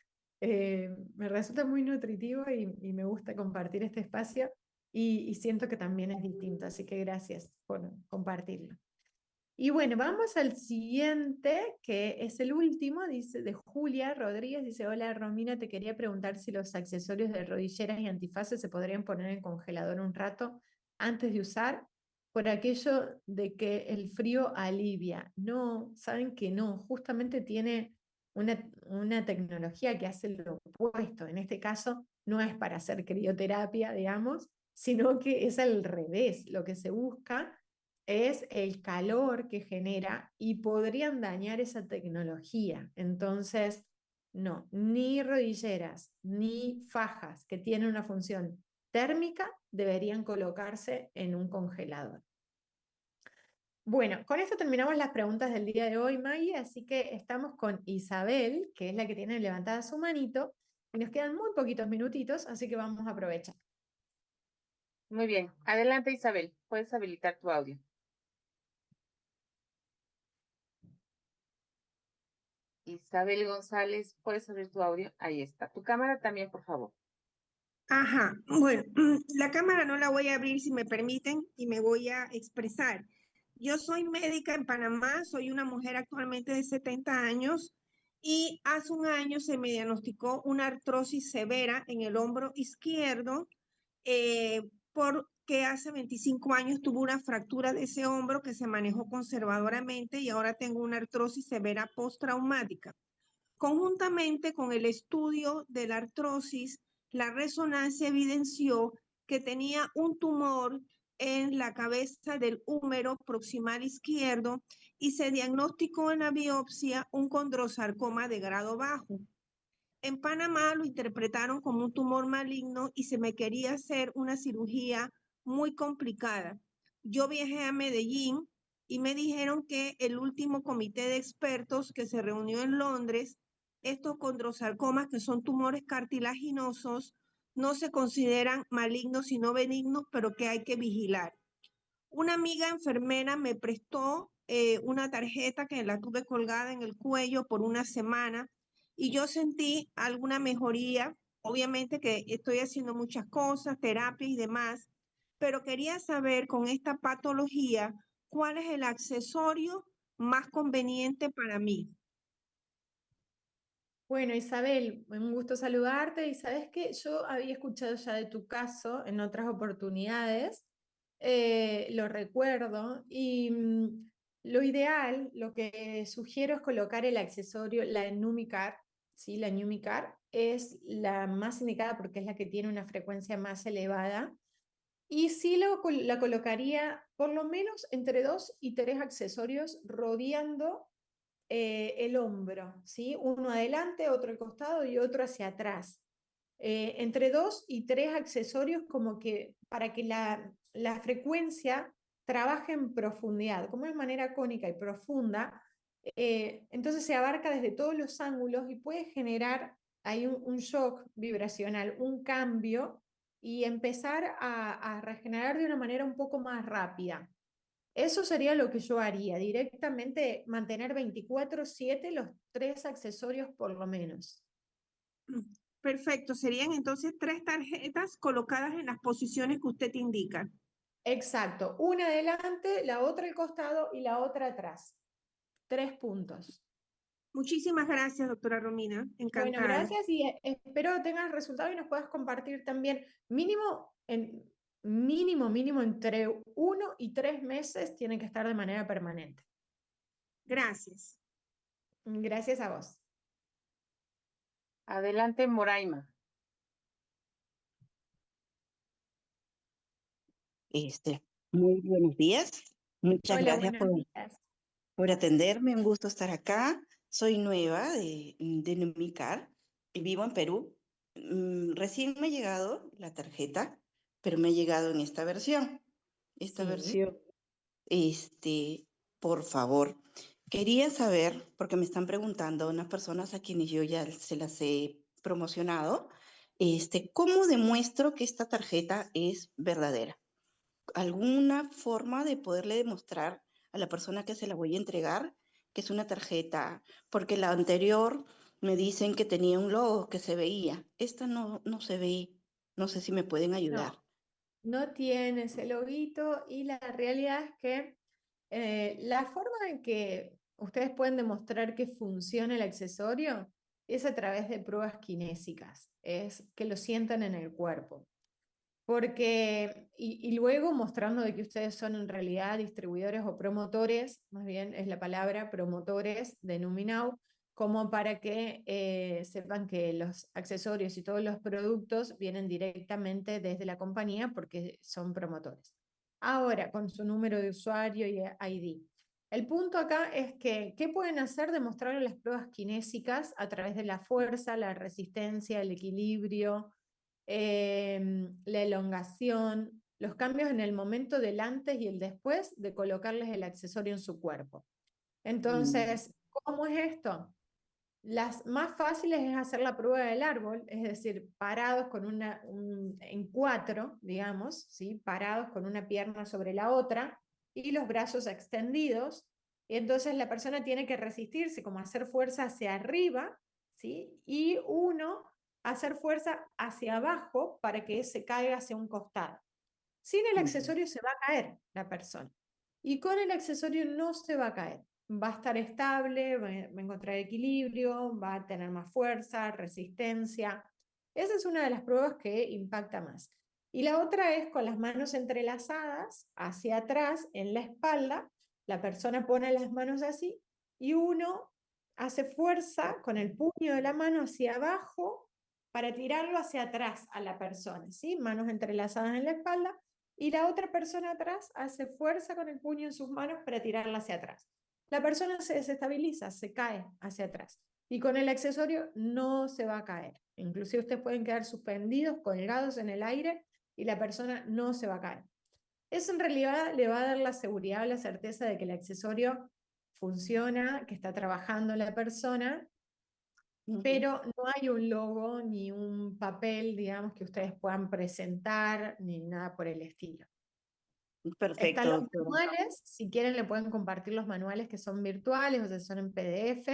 me resulta muy nutritivo y me gusta compartir este espacio y siento que también es distinto, así que gracias por compartirlo. Y bueno, vamos al siguiente, que es el último, dice de Julia Rodríguez, dice, hola Romina, te quería preguntar si los accesorios de rodilleras y antifaces se podrían poner en congelador un rato antes de usar, por aquello de que el frío alivia. No, saben que no, justamente tiene una tecnología que hace lo opuesto. En este caso, no es para hacer crioterapia, digamos, sino que es al revés. Lo que se busca es el calor que genera y podrían dañar esa tecnología. Entonces, no, ni rodilleras ni fajas que tienen una función térmica deberían colocarse en un congelador. Bueno, con esto terminamos las preguntas del día de hoy, Maggie, así que estamos con Isabel, que es la que tiene levantada su manito, y nos quedan muy poquitos minutitos, así que vamos a aprovechar. Muy bien. Adelante, Isabel. Puedes habilitar tu audio. Isabel González, puedes abrir tu audio. Ahí está. Tu cámara también, por favor. Ajá, bueno, la cámara no la voy a abrir si me permiten y me voy a expresar. Yo soy médica en Panamá, soy una mujer actualmente de 70 años y hace un año se me diagnosticó una artrosis severa en el hombro izquierdo porque hace 25 años tuve una fractura de ese hombro que se manejó conservadoramente y ahora tengo una artrosis severa postraumática. Conjuntamente con el estudio de la artrosis, la resonancia evidenció que tenía un tumor en la cabeza del húmero proximal izquierdo y se diagnosticó en la biopsia un condrosarcoma de grado bajo. En Panamá lo interpretaron como un tumor maligno y se me quería hacer una cirugía muy complicada. Yo viajé a Medellín y me dijeron que el último comité de expertos que se reunió en Londres, estos condrosarcomas, que son tumores cartilaginosos, no se consideran malignos sino benignos, pero que hay que vigilar. Una amiga enfermera me prestó una tarjeta que la tuve colgada en el cuello por una semana y yo sentí alguna mejoría. Obviamente que estoy haciendo muchas cosas, terapia y demás, pero quería saber con esta patología cuál es el accesorio más conveniente para mí. Bueno, Isabel, un gusto saludarte. Y sabes que yo había escuchado ya de tu caso en otras oportunidades, lo recuerdo, y lo ideal, lo que sugiero es colocar el accesorio, la Numicar, ¿sí? La Numicar es la más indicada porque es la que tiene una frecuencia más elevada. Y sí la colocaría por lo menos entre 2 y 3 accesorios rodeando el hombro, ¿sí? Uno adelante, otro al costado y otro hacia atrás. Entre 2 y 3 accesorios como que para que la frecuencia trabaja en profundidad. Como es de manera cónica y profunda, entonces se abarca desde todos los ángulos y puede generar ahí un shock vibracional, un cambio y empezar a regenerar de una manera un poco más rápida. Eso sería lo que yo haría, directamente mantener 24/7 los 3 accesorios por lo menos. Perfecto, serían entonces 3 tarjetas colocadas en las posiciones que usted indica. Exacto, una adelante, la otra al costado y la otra atrás. 3 puntos. Muchísimas gracias, doctora Romina. Bueno, Encantada. gracias y espero tengas el resultado y nos puedas compartir también mínimo entre 1 y 3 meses tiene que estar de manera permanente. Gracias. Gracias a vos. Adelante, Moraima. Muy buenos días. Muchas Hola, gracias buenos días. por atenderme. Un gusto estar acá. Soy nueva de Numicar y vivo en Perú. Recién me ha llegado la tarjeta, pero me ha llegado en esta versión. Esta Sí. versión, por favor, quería saber, porque me están preguntando unas personas a quienes yo ya se las he promocionado, ¿cómo demuestro que esta tarjeta es verdadera? ¿Alguna forma de poderle demostrar a la persona que se la voy a entregar que es una tarjeta? Porque la anterior me dicen que tenía un logo que se veía. Esta no se ve. No sé si me pueden ayudar. No tiene ese loguito y la realidad es que la forma en que ustedes pueden demostrar que funciona el accesorio es a través de pruebas kinésicas, es que lo sientan en el cuerpo. Porque, y luego mostrando de que ustedes son en realidad distribuidores o promotores, más bien es la palabra, promotores de Numinau, como para que sepan que los accesorios y todos los productos vienen directamente desde la compañía porque son promotores. Ahora, con su número de usuario y ID. El punto acá es que, ¿qué pueden hacer? Demostrar las pruebas kinésicas a través de la fuerza, la resistencia, el equilibrio, la elongación, los cambios en el momento del antes y el después de colocarles el accesorio en su cuerpo. Entonces, ¿cómo es esto? Las más fáciles es hacer la prueba del árbol, es decir, parados con en cuatro, digamos, ¿sí? Parados con una pierna sobre la otra y los brazos extendidos. Y entonces la persona tiene que resistirse, como hacer fuerza hacia arriba, ¿sí? Y uno hacer fuerza hacia abajo para que se caiga hacia un costado. Sin el accesorio se va a caer la persona. Y con el accesorio no se va a caer. Va a estar estable, va a encontrar equilibrio, va a tener más fuerza, resistencia. Esa es una de las pruebas que impacta más. Y la otra es con las manos entrelazadas hacia atrás en la espalda. La persona pone las manos así y uno hace fuerza con el puño de la mano hacia abajo para tirarlo hacia atrás a la persona, ¿sí? Manos entrelazadas en la espalda y la otra persona atrás hace fuerza con el puño en sus manos para tirarla hacia atrás. La persona se desestabiliza, se cae hacia atrás. Y con el accesorio no se va a caer. Inclusive ustedes pueden quedar suspendidos, colgados en el aire y la persona no se va a caer. Eso en realidad le va a dar la seguridad, la certeza de que el accesorio funciona, que está trabajando la persona, pero no hay un logo ni un papel, digamos, que ustedes puedan presentar ni nada por el estilo. Están Perfecto, los doctora. manuales, si quieren le pueden compartir los manuales que son virtuales, o sea, son en PDF.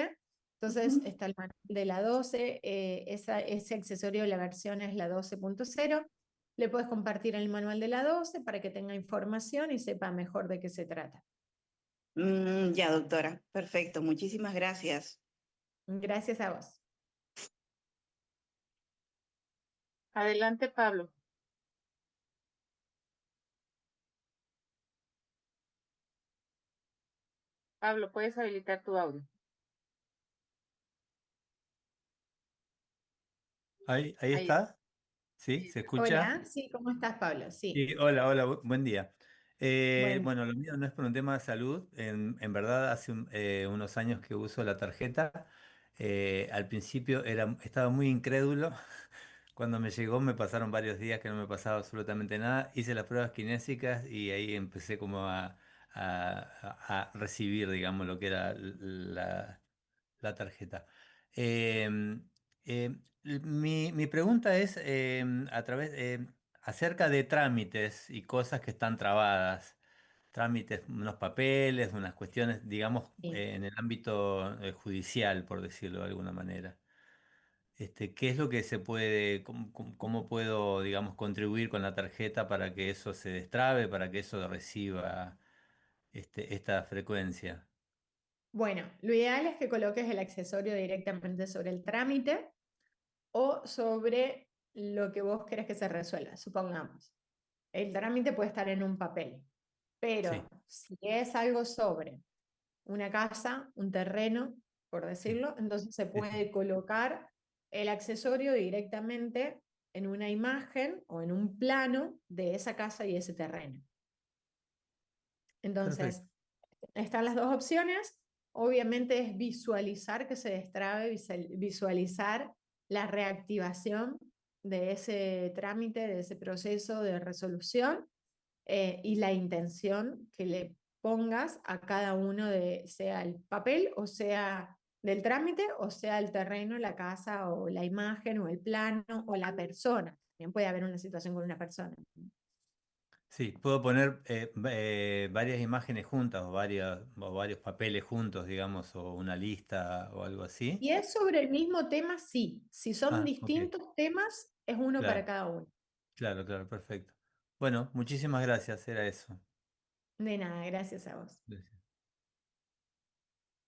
Entonces está el manual de la 12, ese accesorio, la versión es la 12.0. Le puedes compartir el manual de la 12 para que tenga información y sepa mejor de qué se trata. Ya, doctora. Perfecto. Muchísimas gracias. Gracias a vos. Adelante, Pablo. Pablo, puedes habilitar tu audio. Ahí Ahí está. ¿Sí? ¿Se escucha? Hola, sí, ¿cómo estás, Pablo? Sí. Sí, hola, hola, buen día. Bueno, Bueno, lo mío no es por un tema de salud. En verdad, hace unos años que uso la tarjeta. Al principio estaba muy incrédulo Cuando me llegó me pasaron varios días que no me pasaba absolutamente nada. Hice las pruebas kinésicas y ahí empecé como a recibir, digamos, lo que era la tarjeta. Em, mi pregunta es acerca de trámites y cosas que están trabadas. Trámites, unos papeles, unas cuestiones, digamos, Sí. en el ámbito judicial, por decirlo de alguna manera. ¿Qué es lo que se puede, cómo puedo, digamos, contribuir con la tarjeta para que eso se destrabe, para que eso reciba esta frecuencia? Bueno, lo ideal es que coloques el accesorio directamente sobre el trámite o sobre lo que vos querés que se resuelva. Supongamos, el trámite puede estar en un papel, pero Sí, si es algo sobre una casa, un terreno, por sí, decirlo, entonces se sí, sí. puede colocar el accesorio directamente en una imagen o en un plano de esa casa y ese terreno. Perfecto. Entonces, están las dos opciones. Obviamente es visualizar que se destrabe, visualizar la reactivación de ese trámite, de ese proceso de resolución y la intención que le pongas a cada uno de, sea el papel o sea del trámite o sea el terreno, la casa o la imagen o el plano o la persona. También puede haber una situación con una persona. Sí, puedo poner varias imágenes juntas o varios papeles juntos, digamos, o una lista o algo así. Si es sobre el mismo tema, sí. Si son Ah, ok, distintos temas, es uno para claro, cada uno. claro, claro, perfecto. Bueno, muchísimas gracias, era eso. De nada, gracias a vos. Gracias.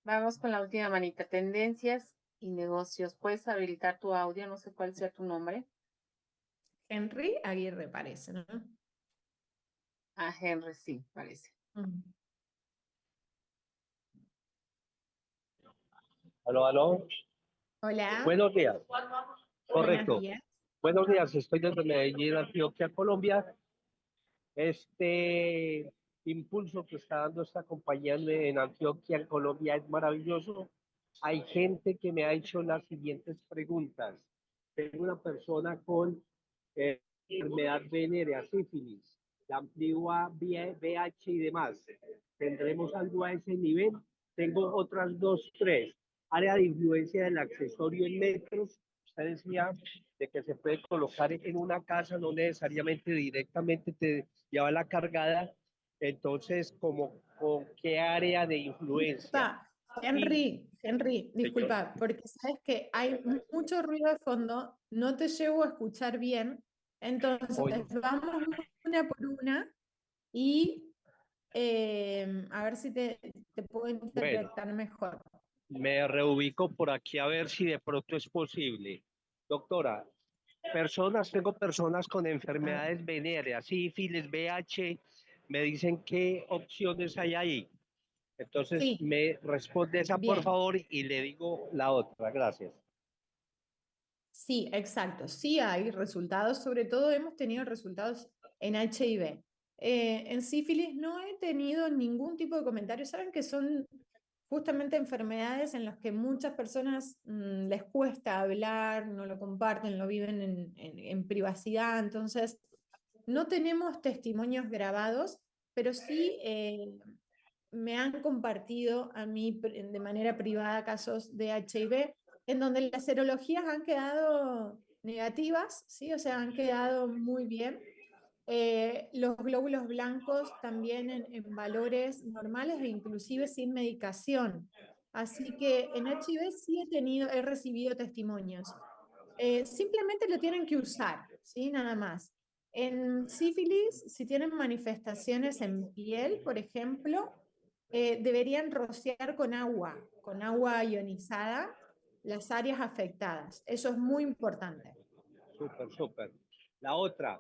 Vamos con la última manita. Tendencias y negocios. ¿Puedes habilitar tu audio? No sé cuál sea tu nombre. Henry Aguirre parece, ¿no? Ah, Henry, sí, parece. Mm. Aló, aló. Hola, Buenos días. buenos Correcto. días. Buenos días. Estoy desde Medellín, Antioquia, Colombia. Este impulso que está dando esta compañía en Antioquia, en Colombia, es maravilloso. Hay gente que me ha hecho las siguientes preguntas. Tengo una persona con enfermedad venérea, sífilis, la antigua VH y demás. ¿Tendremos algo a ese nivel? Tengo otras dos, tres. Área de influencia del accesorio en metros. Usted decía de que se puede colocar en una casa, no necesariamente directamente te lleva la cargada. Entonces, ¿con qué área de influencia? Disculpa, Y, Henry, señor, disculpa, porque sabes que hay mucho ruido de fondo, no te llego a escuchar bien, entonces hoy, vamos una por una y a ver si te puedo bueno, interpretar mejor. me reubico por aquí a ver si de pronto es posible. Doctora, tengo personas con A ver. enfermedades venéreas, sífilis, VH, me dicen qué opciones hay ahí. Entonces, Sí, me responde esa por bien. favor y le digo la otra. Gracias. Sí, exacto. Sí hay resultados, sobre todo hemos tenido resultados en HIV. En sífilis no he tenido ningún tipo de comentario. Saben que son justamente enfermedades en las que muchas personas les cuesta hablar, no lo comparten, lo viven en privacidad. Entonces, no tenemos testimonios grabados, pero sí me han compartido a mí de manera privada casos de HIV en donde las serologías han quedado negativas, ¿sí? O sea, han quedado muy bien. Los glóbulos blancos también en valores normales e inclusive sin medicación. Así que en HIV sí he recibido testimonios. Simplemente lo tienen que usar, ¿sí? Nada más. En sífilis, si tienen manifestaciones en piel, por ejemplo, deberían rociar con agua ionizada, las áreas afectadas. Eso es muy importante. Súper, súper. La otra,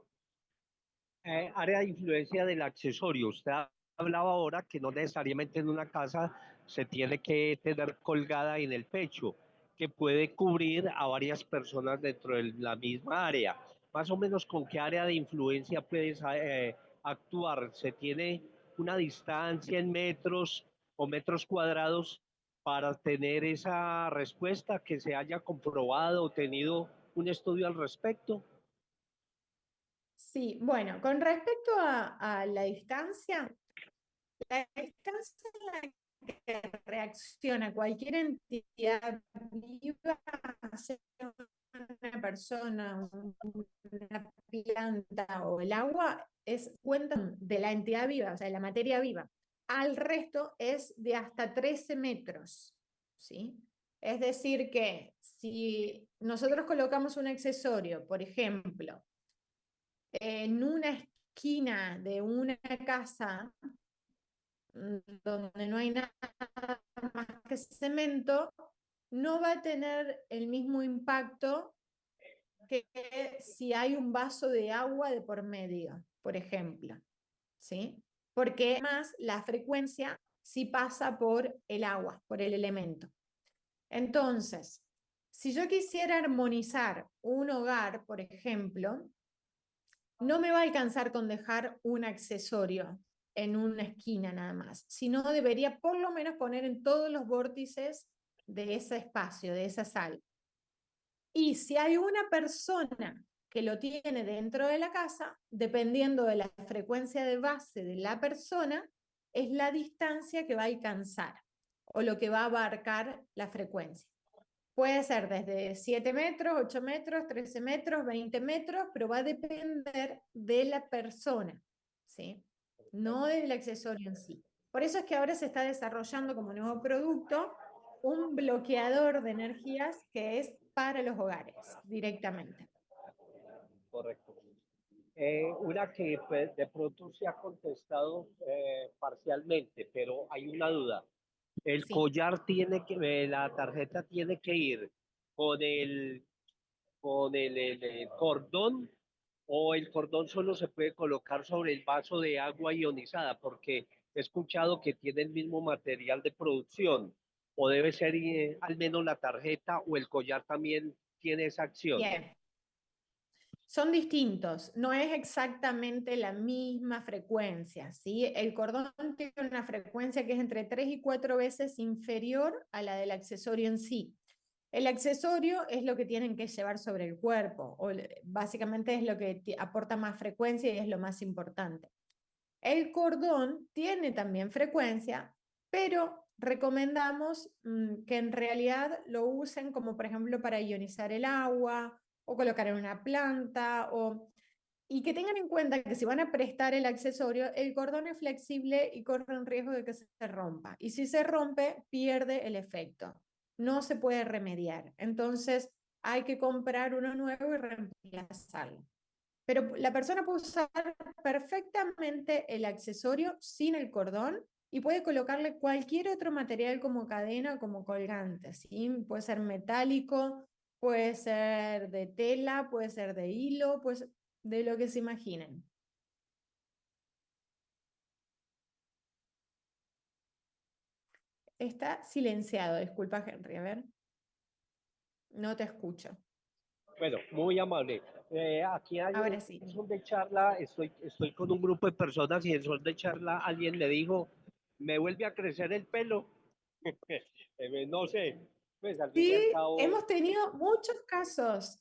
área de influencia del accesorio. Usted hablaba ahora que no necesariamente en una casa se tiene que tener colgada en el pecho, que puede cubrir a varias personas dentro de la misma área. Más o menos con qué área de influencia puedes actuar. ¿Se tiene una distancia en metros o metros cuadrados para tener esa respuesta que se haya comprobado o tenido un estudio al respecto? Sí, bueno, con respecto a la distancia en la que reacciona cualquier entidad viva, sea una persona, una planta o el agua, cuentan de la entidad viva, o sea, de la materia viva. Al resto es de hasta 13 metros, ¿sí? Es decir que si nosotros colocamos un accesorio, por ejemplo, en una esquina de una casa donde no hay nada más que cemento, no va a tener el mismo impacto que si hay un vaso de agua de por medio, por ejemplo, ¿sí? Porque además la frecuencia sí pasa por el agua, por el elemento. Entonces, si yo quisiera armonizar un hogar, por ejemplo, no me va a alcanzar con dejar un accesorio en una esquina nada más, sino debería por lo menos poner en todos los vórtices de ese espacio, de esa sala. Y si hay una persona que lo tiene dentro de la casa, dependiendo de la frecuencia de base de la persona, es la distancia que va a alcanzar o lo que va a abarcar la frecuencia. Puede ser desde 7 metros, 8 metros, 13 metros, 20 metros, pero va a depender de la persona, ¿sí? No del accesorio en sí. Por eso es que ahora se está desarrollando como nuevo producto un bloqueador de energías que es para los hogares directamente. Correcto. Una que pues, de pronto se ha contestado parcialmente, pero hay una duda. El Sí. collar tiene que, la tarjeta tiene que ir con el cordón, o el cordón solo se puede colocar sobre el vaso de agua ionizada, porque he escuchado que tiene el mismo material de producción, o debe ser al menos la tarjeta o el collar también tiene esa acción. Bien. Son distintos, no es exactamente la misma frecuencia, ¿sí? El cordón tiene una frecuencia que es entre 3 y 4 veces inferior a la del accesorio en sí. El accesorio es lo que tienen que llevar sobre el cuerpo, o básicamente es lo que aporta más frecuencia y es lo más importante. El cordón tiene también frecuencia, pero recomendamos que en realidad lo usen como por ejemplo para ionizar el agua o colocar en una planta y que tengan en cuenta que si van a prestar el accesorio, el cordón es flexible y corre un riesgo de que se rompa. Y si se rompe, pierde el efecto. No se puede remediar. Entonces hay que comprar uno nuevo y reemplazarlo. Pero la persona puede usar perfectamente el accesorio sin el cordón y puede colocarle cualquier otro material como cadena o como colgante, ¿sí? Puede ser metálico, puede ser de tela, puede ser de hilo, pues de lo que se imaginen. Está silenciado, disculpa Henry, a ver. No te escucho. Bueno, muy amable. Aquí hay Ahora sí. un son de charla, estoy con un grupo de personas y en son de charla alguien me dijo, ¿me vuelve a crecer el pelo? No sé, pues al fin y Sí, al cabo, hemos tenido muchos casos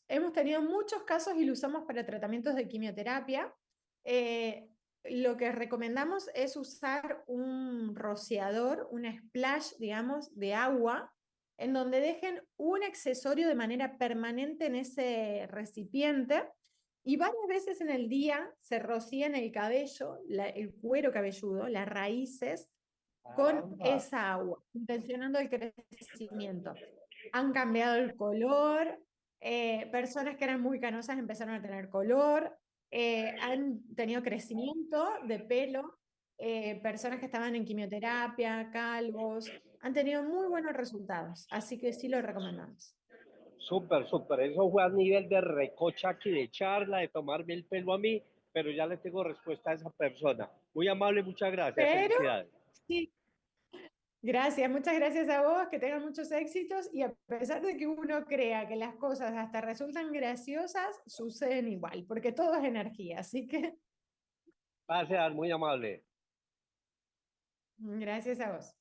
y lo usamos para tratamientos de quimioterapia. Lo que recomendamos es usar un rociador, un splash, digamos, de agua, en donde dejen un accesorio de manera permanente en ese recipiente y varias veces en el día se rocían el cabello, el cuero cabelludo, las raíces, con caramba. esa agua, intencionando el crecimiento. Han cambiado el color, personas que eran muy canosas empezaron a tener color, han tenido crecimiento de pelo, personas que estaban en quimioterapia, calvos, han tenido muy buenos resultados, así que sí lo recomendamos. Súper, súper. Eso fue a nivel de recocha aquí, de charla, de tomarme el pelo a mí, pero ya le tengo respuesta a esa persona. Muy amable, muchas gracias. Pero Felicidades. sí, gracias, muchas gracias a vos, que tengan muchos éxitos y a pesar de que uno crea que las cosas hasta resultan graciosas, suceden igual, porque todo es energía, así que Va a ser muy amable. gracias a vos.